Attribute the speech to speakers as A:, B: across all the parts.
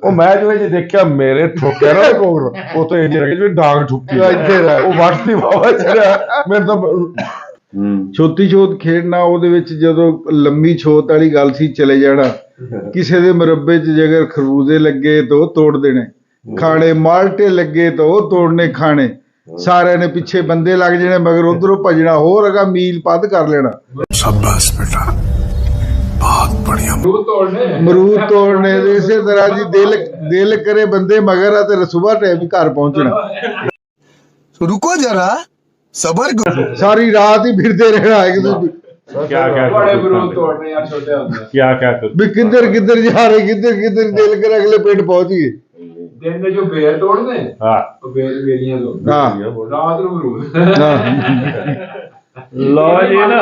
A: ਉਹ ਮੈਚ ਵਿੱਚ ਦੇਖਿਆ ਮੇਰੇ ਠੋਕਿਆ ਨਾ ਕੋਲ ਉਹ ਤੋਂ ਇੰਜ ਲੱਗੇ ਜਿਵੇਂ ਡਾਂਗ ਠੁੱਕੀ ਉਹ ਵੱਟਦੀ ਵਾਵਾ ਚੜਿਆ ਮੈਨੂੰ ਤਾਂ ਛੋਟੀ ਛੋਟ ਖੇਡਣਾ ਉਹਦੇ ਵਿੱਚ ਜਦੋਂ ਲੰਮੀ ਛੋਟ ਵਾਲੀ ਗੱਲ ਸੀ ਚਲੇ ਜਾਣਾ ਕਿਸੇ ਦੇ ਮੁਰੱਬੇ 'ਚ ਜੇਕਰ ਖਰਬੂਜ਼ੇ ਲੱਗੇ ਤਾਂ ਉਹ ਤੋੜ ਦੇਣੇ ਖਾਣੇ ਮਾਲਟੇ ਲੱਗੇ ਤਾਂ ਉਹ ਤੋੜਨੇ ਖਾਣੇ ਸਾਰਿਆਂ ਨੇ ਪਿੱਛੇ ਬੰਦੇ ਲੱਗ ਜਾਣੇ ਮਗਰ ਉਧਰੋਂ ਭਜਣਾ ਹੋਰ ਅਗਾ ਮੀਲ ਪੱਧ ਕਰ ਲੈਣਾ
B: शाबाश बेटा बहुत बढ़िया
A: ਮਰੂਦ ਤੋੜਨੇ ਇਸੇ ਤਰ੍ਹਾਂ ਜੀ ਦਿਲ ਕਰੇ ਬੰਦੇ ਮਗਰ ਆ ਤੇ ਸੁਬਾਹ ਟਾਈਮ ਹੀ ਘਰ ਪਹੁੰਚਣਾ
B: रुको जरा सबर करो
A: ਸਾਰੀ ਰਾਤ ਹੀ ਫਿਰਦੇ ਰਹਿਣਾ ਇੱਕ ਦੂਜੇ ਵੀ ਕਿੱਧਰ ਕਿੱਧਰ ਜਾ ਰਹੇ ਕਿੱਧਰ ਕਿੱਧਰ ਦਿਲ ਕਰ ਅਗਲੇ ਪਿੰਡ ਪਹੁੰਚ ਗਏ
C: दिन में जो बेर तोड़ने तो बेरियां तोड़ने रात ਨੂੰ मरूद
D: ਲਓ ਜੀ ਨਾ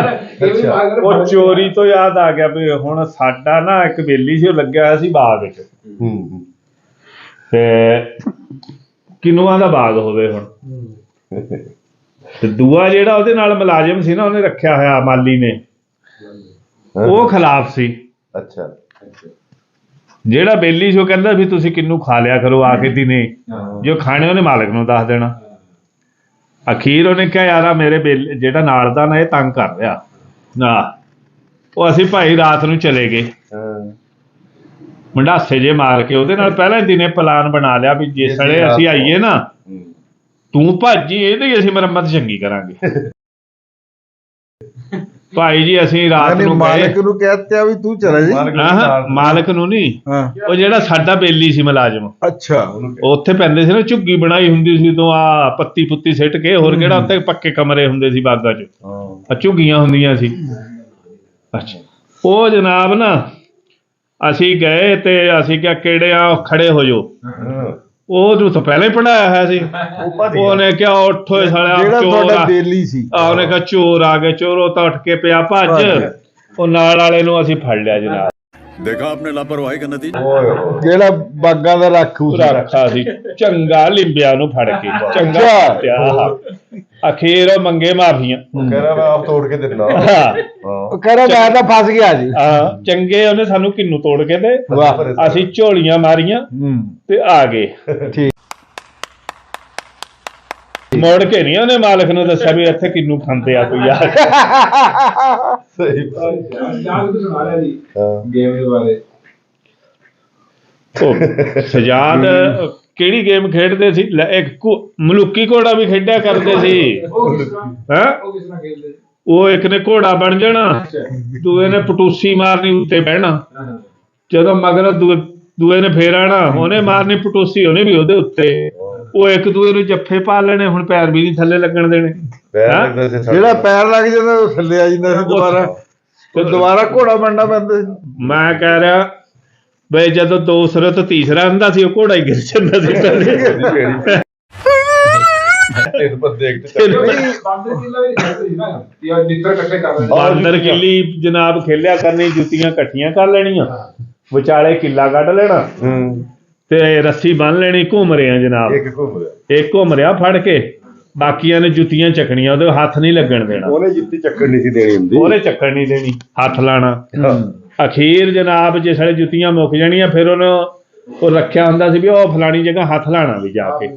D: ਉਹ ਚੋਰੀ ਤੋਂ ਯਾਦ ਆ ਗਿਆ ਵੀ ਹੁਣ ਸਾਡਾ ਨਾ ਇੱਕ ਬੇਲੀ ਸੀ ਉਹ ਲੱਗਿਆ ਹੋਇਆ ਸੀ ਬਾਗ ਵਿੱਚ ਤੇ ਕਿਨੂਆਂ ਦਾ ਬਾਗ ਹੋਵੇ ਹੁਣ ਤੇ ਦੂਆ ਜਿਹੜਾ ਉਹਦੇ ਨਾਲ ਮੁਲਾਜ਼ਮ ਸੀ ਨਾ ਉਹਨੇ ਰੱਖਿਆ ਹੋਇਆ ਮਾਲੀ ਨੇ ਉਹ ਖਿਲਾਫ ਸੀ
A: ਅੱਛਾ
D: ਜਿਹੜਾ ਬੇਲੀ ਸੀ ਉਹ ਕਹਿੰਦਾ ਵੀ ਤੁਸੀਂ ਕਿੰਨੂ ਖਾ ਲਿਆ ਕਰੋ ਆ ਕੇ ਦਿਨੇ ਜੋ ਖਾਣੇ ਉਹਨੇ ਮਾਲਕ ਨੂੰ ਦੱਸ ਦੇਣਾ ਅਖੀਰ ਉਹਨੇ ਕਿਹਾ ਯਾਰ ਮੇਰੇ ਬੇਲੀ ਜਿਹੜਾ ਨਾਲ ਦਾ ਨਾ ਇਹ ਤੰਗ ਕਰ ਰਿਹਾ ਨਾ ਉਹ ਅਸੀਂ ਭਾਈ ਰਾਤ ਨੂੰ ਚਲੇ ਗਏ ਮੰਡਾਸੇ ਜੇ ਮਾਰ ਕੇ ਉਹਦੇ ਨਾਲ ਪਹਿਲਾਂ ਹੀ ਦਿਨੇ ਪਲਾਨ ਬਣਾ ਲਿਆ ਵੀ ਜਿਸ ਵੇਲੇ ਅਸੀਂ ਆਈਏ ਨਾ ਤੂੰ ਭਾਜੀ ਇਹਦੀ ਅਸੀਂ ਮੁਰੰਮਤ ਚੰਗੀ ਕਰਾਂਗੇ ਭਾਈ ਜੀ ਅਸੀਂ ਰਾਤ ਨੂੰ
A: ਮਾਲਕ ਨੂੰ ਕਹਿਤਾ ਵੀ ਤੂੰ ਚਲਾ ਜੀ
D: ਮਾਲਕ ਨੂੰ ਨਹੀਂ ਉਹ ਜਿਹੜਾ ਸਾਡਾ ਬੇਲੀ ਸੀ ਮੁਲਾਜ਼ਮ
A: ਅੱਛਾ
D: ਉੱਥੇ ਪੈਂਦੇ ਸੀ ਨਾ ਝੁੱਗੀ ਬਣਾਈ ਹੁੰਦੀ ਸੀ ਤੋਂ ਆ ਪੱਤੀ ਪੁੱਤੀ ਸਿੱਟ ਕੇ ਹੋਰ ਕਿਹੜਾ ਉੱਥੇ ਪੱਕੇ ਕਮਰੇ ਹੁੰਦੇ ਸੀ ਬਾਗਾਂ 'ਚ ਆ ਝੁੱਗੀਆਂ ਹੁੰਦੀਆਂ ਸੀ ਅੱਛਾ ਉਹ ਜਨਾਬ ਨਾ ਅਸੀਂ ਗਏ ਤੇ ਅਸੀਂ ਕਿਹਾ ਕਿਹੜੇ ਆ ਖੜੇ ਹੋ ਜਾਓ ਉਹ ਤਾਂ ਪਹਿਲਾਂ ਹੀ ਪੜਾਇਆ ਹੋਇਆ ਸੀ ਉਹਨੇ ਕਿਹਾ ਉੱਠੋ ਸਾਲਿਆ ਚੋਰ ਆ
A: ਬੇਲੀ ਸੀ
D: ਉਹਨੇ ਕਿਹਾ ਚੋਰ ਆ ਗਏ ਚੋਰੋ ਤਾਂ ਉੱਠ ਕੇ ਪਿਆ ਭੱਜ ਉਹ ਨਾਲ ਵਾਲੇ ਨੂੰ ਅਸੀਂ ਫੜ ਲਿਆ ਜਨਾਬ
B: देखा आपने लापरवाही का नतीजा
A: ਜਿਹੜਾ ਬਾਗਾਂ ਦਾ
D: ਰੱਖਾ ਸੀ ਚੰਗਾ ਲਿੰਬਿਆ ਨੂੰ ਫੜ ਕੇ ਚੰਗਾ ਪਿਆ ਅਖੀਰ ਉਹ ਮੰਗੇ ਮਾਫੀਆਂ
A: ਕਹਿ ਰਿਹਾ ਮੈਂ ਆਪ ਤੋੜ ਕੇ ਦਿੰਦਾ
D: ਉਹ
A: ਕਹਿ ਰਿਹਾ ਮੈਂ ਤਾਂ ਫਸ ਗਿਆ ਜੀ
D: ਚੰਗੇ ਉਹਨੇ ਸਾਨੂੰ ਕਿੰਨੂ ਤੋੜ ਕੇ ਦੇ ਅਸੀਂ ਝੋਲੀਆਂ ਮਾਰੀਆਂ ਤੇ ਆ ਗਏ ਮੁੜ ਕੇ ਨਹੀਂ ਉਹਨੇ ਮਾਲਕ ਨੂੰ ਦੱਸਿਆ ਵੀ ਇੱਥੇ ਕਿੰਨੂ ਖਾਂਦੇ ਆ ਕੋਈ ਆ
A: ਸਹੀ
C: ਯਾਦ ਤਾਂ ਸੁਣਾ ਰਿਹਾ ਜੀ ਗੇਮ ਦੇ ਬਾਰੇ
D: ਉਹ ਸਜਾਦ ਕਿਹੜੀ ਗੇਮ ਖੇਡਦੇ ਸੀ ਇੱਕ ਮਲੂਕੀ ਘੋੜਾ ਵੀ ਖੇਡਿਆ ਕਰਦੇ ਸੀ ਹੈਂ
C: ਉਹ ਕਿਸ ਤਰ੍ਹਾਂ ਖੇਡਦੇ
D: ਉਹ ਇੱਕ ਨੇ ਘੋੜਾ ਬਣ ਜਾਣਾ ਦੂਏ ਨੇ ਪਟੂਸੀ ਮਾਰਨੀ ਉੱਤੇ ਬਹਿਣਾ ਜਦੋਂ ਮਗਰ ਦੂਏ ਨੇ ਫੇਰ ਆਣਾ ਉਹਨੇ ਮਾਰਨੀ ਪਟੂਸੀ ਉਹਨੇ ਵੀ ਉਹਦੇ ਉੱਤੇ ਉਹ ਇੱਕ ਦੂਏ ਨੂੰ ਜੱਫੇ ਪਾ ਲੈਣੇ ਹੁਣ ਪੈਰ ਵੀ ਨਹੀਂ ਥੱਲੇ ਲੱਗਣ ਦੇਣੇ
A: ਜਿਹੜਾ ਪੈਰ ਲੱਗ ਜਾਂਦਾ ਉਹ ਥੱਲੇ ਆ ਜਾਂਦਾ ਸੀ ਦੁਬਾਰਾ ਘੋੜਾ ਬਣਨਾ ਪੈਂਦਾ ਸੀ
D: ਮੈਂ ਕਹਿ ਰਿਹਾ ਬਈ ਜਦੋਂ ਦੂਸਰਾ ਤੇ ਤੀਸਰਾ ਹੁੰਦਾ ਸੀ ਉਹ ਘੋੜਾ ਹੀ ਗਿਰ ਜਾਂਦਾ ਸੀ ਥੱਲੇ ਬਾਂਦਰ ਕਿੱਲੀ ਜਨਾਬ ਖੇਲਿਆ ਕਰਨੀ ਜੁੱਤੀਆਂ ਇਕੱਠੀਆਂ ਕਰ ਲੈਣੀਆਂ ਵਿਚਾਲੇ ਕਿੱਲਾ ਕੱਢ ਲੈਣਾ ਤੇ ਰੱਸੀ ਬੰਨ ਲੈਣੀ ਘੁੰਮ ਰਿਹਾ ਜਨਾਬ ਇੱਕ ਘੁੰਮ ਰਿਹਾ ਫੜ ਕੇ ਬਾਕੀਆਂ ਨੇ ਜੁੱਤੀਆਂ ਚੱਕਣੀਆਂ ਉਹਦੇ ਹੱਥ ਨਹੀਂ ਲੱਗਣ ਦੇਣਾ
A: ਉਹਨੇ ਜੁੱਤੀ ਚੱਕਣ ਨਹੀਂ ਸੀ ਦੇਣੀ ਹੁੰਦੀ
D: ਉਹਨੇ ਚੱਕਣ ਨਹੀਂ ਦੇਣੀ ਹੱਥ ਲਾਣਾ ਅਖੀਰ ਜਨਾਬ ਜਿਸ ਵੇਲੇ ਜੁੱਤੀਆਂ ਮੁੱਕ ਜਾਣੀਆਂ ਫਿਰ ਉਹਨੇ ਉਹ ਰੱਖਿਆ ਹੁੰਦਾ ਸੀ ਵੀ ਉਹ ਫਲਾਣੀ ਜਗ੍ਹਾ ਹੱਥ ਲਾਣਾ ਵੀ ਜਾ ਕੇ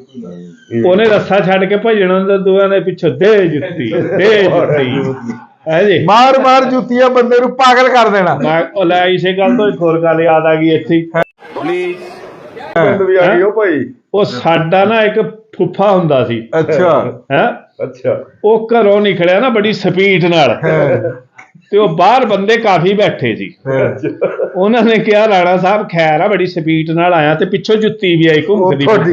D: ਉਹਨੇ ਰੱਸਾ ਛੱਡ ਕੇ ਭੱਜਣਾ ਹੁੰਦਾ ਦੋਵਾਂ ਦੇ ਪਿੱਛੇ ਦੇ ਜੁੱਤੀ ਹੈ ਜੀ
A: ਮਾਰ ਮਾਰ ਜੁੱਤੀਆਂ ਬੰਦੇ ਨੂੰ ਪਾਗਲ ਕਰ ਦੇਣਾ
D: ਮੈਂ ਉਹ ਲੈ ਇਸੇ ਗੱਲ ਤੋਂ ਇੱਕ ਹੋਰ ਗੱਲ ਯਾਦ ਆ ਗਈ ਇੱਥੇ
A: ਵੀ ਆ ਗਈ ਉਹ ਭਾਈ
D: ਉਹ ਸਾਡਾ ਨਾ ਇੱਕ ਫੁੱਫਾ ਹੁੰਦਾ ਸੀ
A: ਅੱਛਾ
D: ਹੈ
A: ਅੱਛਾ
D: ਉਹ ਘਰੋਂ ਨਿਕਲਿਆ ਨਾ ਬੜੀ ਸਪੀਡ ਨਾਲ ਤੇ ਉਹ ਬਾਹਰ ਬੰਦੇ ਕਾਫੀ ਬੈਠੇ ਸੀ ਉਹਨਾਂ ਨੇ ਕਿਹਾ ਰਾਣਾ ਸਾਹਿਬ ਖੈਰ ਆ ਬੜੀ ਸਪੀਡ ਨਾਲ ਆਇਆ ਤੇ ਪਿੱਛੋਂ ਜੁੱਤੀ ਵੀ ਆਈ ਘੁੰਮਦੀ ਉਹ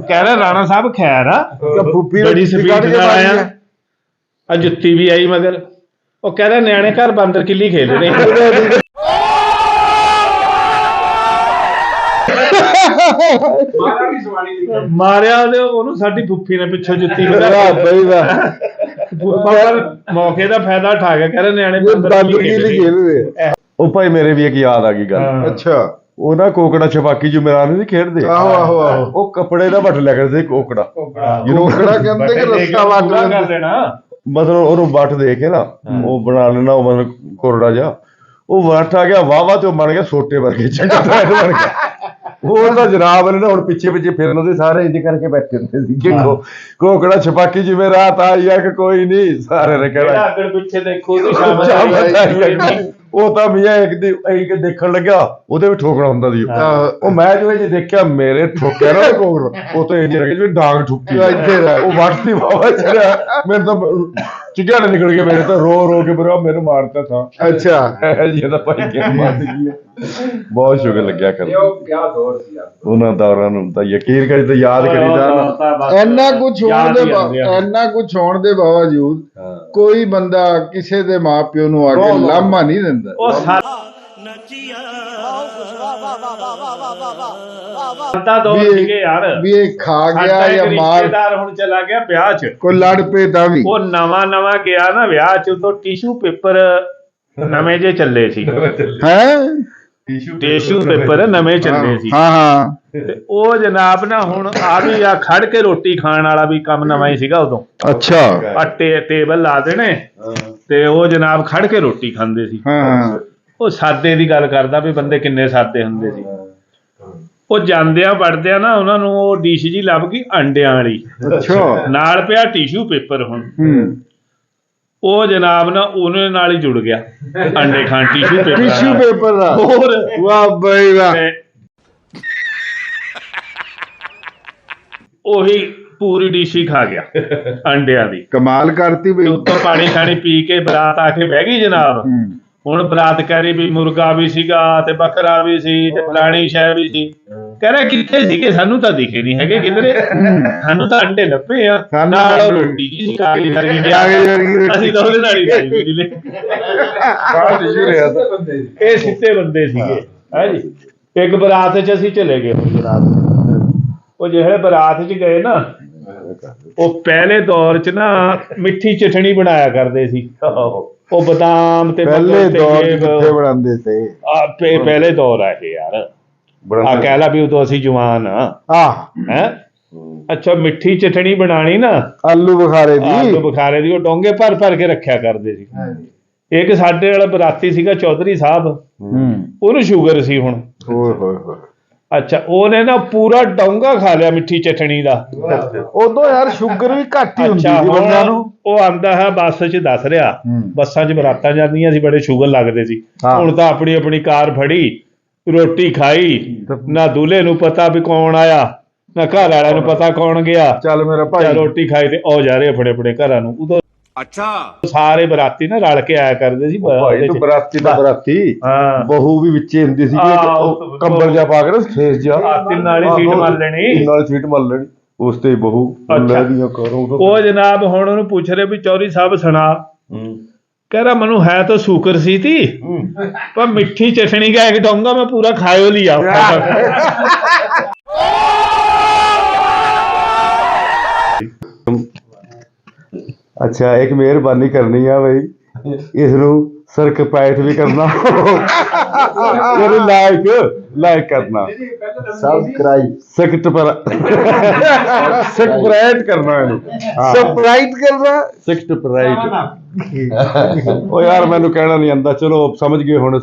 D: ਕਹਿ ਰਿਹਾ ਰਾਣਾ ਸਾਹਿਬ ਖੈਰ ਆ ਬੜੀ ਸਪੀਡ ਨਾਲ ਆਇਆ ਆ ਜੁੱਤੀ ਵੀ ਆਈ ਮਗਰ ਉਹ ਕਹਿ ਰਿਹਾ ਨਿਆਣੇ ਘਰ ਬਾਂਦਰ ਕਿੱਲੀ ਖੇਡ ਰਹੇ ਮਾਰਿਆ ਉਹਨੂੰ ਸਾਡੀ ਫੁੱਫੀ ਨੇ ਪਿੱਛੋਂ ਜੁੱਤੀ ਮੌਕੇ ਦਾ ਫਾਇਦਾ ਉਠਾ ਕੇ ਕਹਿੰਦੇ ਨਿਆਣੇ
A: ਉਹ ਭਾਈ ਮੇਰੇ ਵੀ ਇੱਕ ਯਾਦ ਆ ਗਈ ਗੱਲ ਅੱਛਾ ਉਹ ਨਾ ਕੋਕੜਾ ਛਪਾਕੀ ਜੁਮੇਰਾਨ ਨਹੀਂ ਖੇਡਦੇ ਆਹੋ ਆਹੋ ਆਹੋ ਉਹ ਕੱਪੜੇ ਦਾ ਵੱਟ ਲਿਆ ਕਰਦੇ ਕੋਕੜਾ ਕੋਕੜਾ ਕਹਿੰਦੇ ਕਿ ਰੱਸਾ ਵੱਟ ਕਰ ਦੇਣਾ ਮਤਲਬ ਉਹਨੂੰ ਵੱਟ ਦੇ ਕੇ ਨਾ ਉਹ ਬਣਾ ਲੈਣਾ ਉਹ ਮਤਲਬ ਕੋਰੜਾ ਜਿਹਾ ਉਹ ਵਟ ਆ ਗਿਆ ਵਾਵਾ ਤੇ ਉਹ ਬਣ ਗਿਆ ਛੋਟੇ ਵਰਗੇ ਚੰਗਾ ਟਰੈਕ ਬਣ ਗਿਆ। ਉਹ ਤਾਂ ਜਨਾਬ ਨੇ ਨਾ ਹੁਣ ਪਿੱਛੇ ਪਿੱਛੇ ਫਿਰਨ ਦੇ ਸਾਰੇ ਇੰਜ ਕਰਕੇ ਬੈਠੇ ਹੁੰਦੇ ਸੀ ਕਿ ਕੋਕੜਾ ਛਪਾਕੀ ਜਿਵੇਂ ਰਾਤ ਆਈ ਆ ਕਿ ਕੋਈ ਨਹੀਂ ਸਾਰੇ ਨੇ ਕਹਿਣਾ
D: ਅੱਗੇ ਪਿੱਛੇ ਦੇਖੋ ਤੇ
A: ਉਹ ਤਾਂ ਮੀਆਂ ਇੱਕ ਦੇਖਣ ਲੱਗਿਆ ਉਹਦੇ ਵੀ ਠੋਕਣਾ ਹੁੰਦਾ ਸੀ ਉਹ ਮੈਂ ਜੋ ਦੇਖਿਆ ਮੇਰੇ ਠੋਕਿਆ ਨਾ ਕੋਕੜ ਉਹ ਤਾਂ ਇੰਜ ਲੱਗੇ ਜਿਵੇਂ ਡਾਂਗ ਠੁੱਕੀ ਉਹ ਵੱਟ ਦੀ ਵਾਵਾ ਚੜਿਆ ਮੈਨੂੰ ਤਾਂ ਚਿਗਾੜੇ ਨਿਕਲ ਗਏ ਮੇਰੇ ਤਾਂ ਰੋ ਕੇ ਬਰਾ ਮੈਨੂੰ ਮਾਰਤਾ ਥਾ।
C: ਅੱਛਾ
A: ਜੀ ਇਹਦਾ ਭਾਈ ਕੀ ਮਾਰ ਗਈ ਬਹੁਤ ਸ਼ੁਕਰ ਲੱਗਿਆ ਕਰ
C: ਉਹ ਕਿਆ ਦੌਰ ਸੀ ਯਾਰ
A: ਉਹਨਾਂ ਦੌਰਾਂ ਨੂੰ ਤਾਂ ਯਕੀਨ ਕਰੀ ਤਾਂ ਯਾਦ ਕਰੀਦਾ ਨਾ।
C: ਇੰਨਾ ਕੁਝ ਹੋਣ ਦੇ ਬਾਵਜੂਦ ਕੋਈ ਬੰਦਾ ਕਿਸੇ ਦੇ ਮਾਪਿਓ ਨੂੰ ਆ ਕੇ ਲਾਮਾ ਨਹੀਂ ਦਿੰਦਾ।
D: ਉਹ ਸਾਡਾ ਦੌਰ ਸੀਗੇ ਯਾਰ
C: ਵੀ ਇਹ ਖਾ ਗਿਆ
D: ਸਾਡਾ
C: ਜਾਂ
D: ਇੱਕ
C: ਮਾਰ
D: ਰਿਸ਼ਤੇਦਾਰ ਹੁਣ ਚਲਾ ਗਿਆ ਵਿਆਹ 'ਚ
C: ਕੋਈ ਲੜ ਪਏ ਤਾਂ ਵੀ
D: ਉਹ ਨਵਾਂ ਗਿਆ ਨਾ ਵਿਆਹ 'ਚ ਉਦੋਂ ਟਿਸ਼ੂ ਪੇਪਰ ਨਵੇਂ ਜੇ ਚੱਲੇ ਸੀ
C: ਹੈ
D: ਟਿਸ਼ੂ ਪੇਪਰ ਨਵੇਂ ਚੱਲੇ ਸੀ
C: ਹਾਂ
D: ਤੇ ਉਹ ਜਨਾਬ ਨਾ ਹੁਣ ਆ ਵੀ ਆ ਖੜ ਕੇ ਰੋਟੀ ਖਾਣ ਵਾਲਾ ਵੀ ਕੰਮ ਨਵਾਂ ਹੀ ਸੀਗਾ ਉਦੋਂ
C: ਅੱਛਾ
D: ਆਟੇ ਟੇਬਲ ਲਾ ਦੇਣੇ ਤੇ ਉਹ ਜਨਾਬ ਖੜ ਕੇ ਰੋਟੀ ਖਾਂਦੇ ਸੀ।
C: ਹਾਂ
D: ਉਹ ਸਾਦੇ ਦੀ ਗੱਲ ਕਰਦਾ ਵੀ ਬੰਦੇ ਕਿੰਨੇ ਸਾਦੇ ਹੁੰਦੇ ਸੀ। ਉਹ ਜਾਂਦਿਆਂ ਵੜਦਿਆਂ ਨਾ ਉਹਨਾਂ ਨੂੰ ਉਹ ਡਿਸ਼ ਜੀ ਲੱਭ ਗਈ ਅੰਡਿਆਂ ਵਾਲੀ
C: ਅੱਛਾ
D: ਨਾਲ ਪਿਆ ਟਿਸ਼ੂ ਪੇਪਰ ਹੁਣ ਉਹ ਜਨਾਬ ਨਾ ਉਹਨੇ ਨਾਲ ਹੀ ਜੁੜ ਗਿਆ ਅੰਡੇ ਖਾਣ ਟਿਸ਼ੂ
C: ਪੇਪਰ ਦਾ
D: ਹੋਰ
C: ਵਾਹ ਬਈ ਵਾਹ
D: ਉਹੀ ਪੂਰੀ ਡਿਸ਼ ਹੀ ਖਾ ਗਿਆ ਅੰਡਿਆਂ ਦੀ
C: ਕਮਾਲ ਕਰਤੀ ਬਈ
D: ਉੱਤੋਂ ਪਾਣੀ ਖਾਣੀ ਪੀ ਕੇ ਬਰਾਤ ਆ ਕੇ ਬਹਿ ਗਈ ਜਨਾਬ। ਹੁਣ ਬਰਾਤ ਕਹਿ ਰਹੀ ਵੀ ਮੁਰਗਾ ਵੀ ਸੀਗਾ ਤੇ ਬੱਕਰਾ ਵੀ ਸੀ ਤੇ ਫਲਾਣੀ ਸ਼ੈ ਵੀ ਸੀ। ਕਹਿ ਰਿਹਾ ਕਿੱਥੇ ਸੀਗੇ ਸਾਨੂੰ ਤਾਂ ਦਿਖੇ ਨਹੀਂ ਹੈਗੇ ਕਿਧਰੇ ਸਾਨੂੰ ਤਾਂ ਅੰਡੇ ਲੱਭੇ ਆ ਨਾਲ ਰੋਟੀ ਜੀ ਕਾਲੀ ਵਰਗੀ ਅਸੀਂ ਤਾਂ ਉਹਦੇ ਨਾਲ ਹੀ ਖਾਈ ਜੀ ਲੈ ਇਹ ਸਿੱਧੇ ਬੰਦੇ ਸੀਗੇ ਹੈ ਜੀ। ਇੱਕ ਬਰਾਤ 'ਚ ਅਸੀਂ ਚਲੇ ਗਏ ਹੁਣ ਜਨਾਬ ਉਹ ਜਿਹੜੇ ਬਰਾਤ 'ਚ ਗਏ ਨਾ ਉਹ ਪਹਿਲੇ ਦੌਰ 'ਚ ਨਾ ਮਿੱਠੀ ਚਟਣੀ ਬਣਾਇਆ ਕਰਦੇ ਸੀ ਉਹ ਬਦਾਮ ਤੇ
C: ਪਹਿਲੇ ਦੌਰ ਕਿੱਥੇ ਬਣਾਉਂਦੇ ਤੇ
D: ਪਹਿਲੇ ਦੌਰ ਆ ਇਹ ਯਾਰ ਆ ਕਹਿ ਲਾ ਵੀ ਉਦੋਂ ਅਸੀਂ ਜਵਾਨ ਆ ਹੈ ਅੱਛਾ ਮਿੱਠੀ ਚਟਣੀ ਬਣਾਣੀ ਨਾ
C: ਆਲੂ ਬੁਖਾਰੇ
D: ਦੀ ਉਹ ਡੋਂਗੇ ਭਰ ਕੇ ਰੱਖਿਆ ਕਰਦੇ ਸੀ। ਇੱਕ ਸਾਡੇ ਵਾਲਾ ਬਰਾਤੀ ਸੀਗਾ ਚੌਧਰੀ ਸਾਹਿਬ ਉਹਨੂੰ ਸ਼ੂਗਰ ਸੀ ਹੁਣ ਅੱਛਾ ਉਹਨੇ ਨਾ ਪੂਰਾ ਡੋਂਗਾ ਖਾ ਲਿਆ ਮਿੱਠੀ ਚਟਣੀ ਦਾ।
C: ਉਦੋਂ ਯਾਰ ਸ਼ੂਗਰ ਵੀ ਘੱਟ ਹੀ ਹੁੰਦੀ ਸੀ ਬੰਦਿਆਂ ਨੂੰ।
D: ਉਹ ਆਂਦਾ ਹੈ ਬੱਸ 'ਚ ਦੱਸ ਰਿਹਾ ਬੱਸਾਂ 'ਚ ਬਰਾਤਾਂ ਜਾਂਦੀਆਂ ਸੀ ਬੜੇ ਸ਼ੂਗਰ ਲੱਗਦੇ ਸੀ। ਹੁਣ ਤਾਂ ਆਪਣੀ ਕਾਰ ਫੜੀ ਰੋਟੀ ਖਾਈ ਨਾ ਦੂਲੇ ਨੂੰ ਪਤਾ ਵੀ ਕੌਣ ਆਇਆ ਨਾ ਘਰ ਵਾਲਿਆਂ ਨੂੰ ਪਤਾ ਕੌਣ ਗਿਆ।
C: ਚੱਲ ਮੇਰਾ ਭਾਈ
D: ਰੋਟੀ ਖਾਈ ਤੇ ਉਹ ਜਾ ਰਹੇ ਆਪਣੇ ਘਰਾਂ ਨੂੰ। ਉਦੋਂ
B: अच्छा
D: ਸਾਰੇ ਬਰਾਤੀ ਨਾ ਰਲ ਕੇ ਆਇਆ ਕਰਦੇ ਸੀ
A: ਭਾਈ ਤੂੰ ਬਰਾਤੀ ਬਹੂ ਵੀ ਵਿੱਚੇ ਹੁੰਦੀ ਸੀ ਕੰਬਲ ਜਿਹਾ ਪਾ ਕੇ ਨਾ ਫੇਸ ਜਿਹਾ
D: ਤਿੰਨ ਵਾਲੀ ਸੀਟ ਮੱਲ
A: ਲੈਣੀ ਉਸ ਤੇ ਬਹੂ
D: ਉਹ ਜਨਾਬ ਹੁਣ ਉਹਨੂੰ ਪੁੱਛ ਰਹੇ ਵੀ ਚੌਧਰੀ ਸਾਹਿਬ ਸੁਣਾ ਕਹਿ ਰਿਹਾ ਮੈਨੂੰ ਹੈ ਤਾਂ ਸ਼ੂਗਰ ਸੀ ਤੀ ਪਰ ਮਿੱਠੀ ਚਟਣੀ ਕਾ ਕੇ ਦਊਂਗਾ ਮੈਂ ਪੂਰਾ ਖਾਇਓ ਲਿਆ।
A: ਅੱਛਾ ਇੱਕ ਮਿਹਰਬਾਨੀ ਕਰਨੀ ਆ ਬਈ ਇਸ ਨੂੰ ਸਰਕਪਾਈਟ ਵੀ ਕਰਨਾ ਲਾਈਕ ਕਰਨਾ ਸਬਸਕ੍ਰਾਈਬ ਕਰਨਾ ਇਹਨੂੰ ਸਬਸਕ੍ਰਾਈਬ ਉਹ ਯਾਰ ਮੈਨੂੰ ਕਹਿਣਾ ਨਹੀਂ ਆਂਦਾ ਚਲੋ ਸਮਝ ਗਏ ਹੁਣ।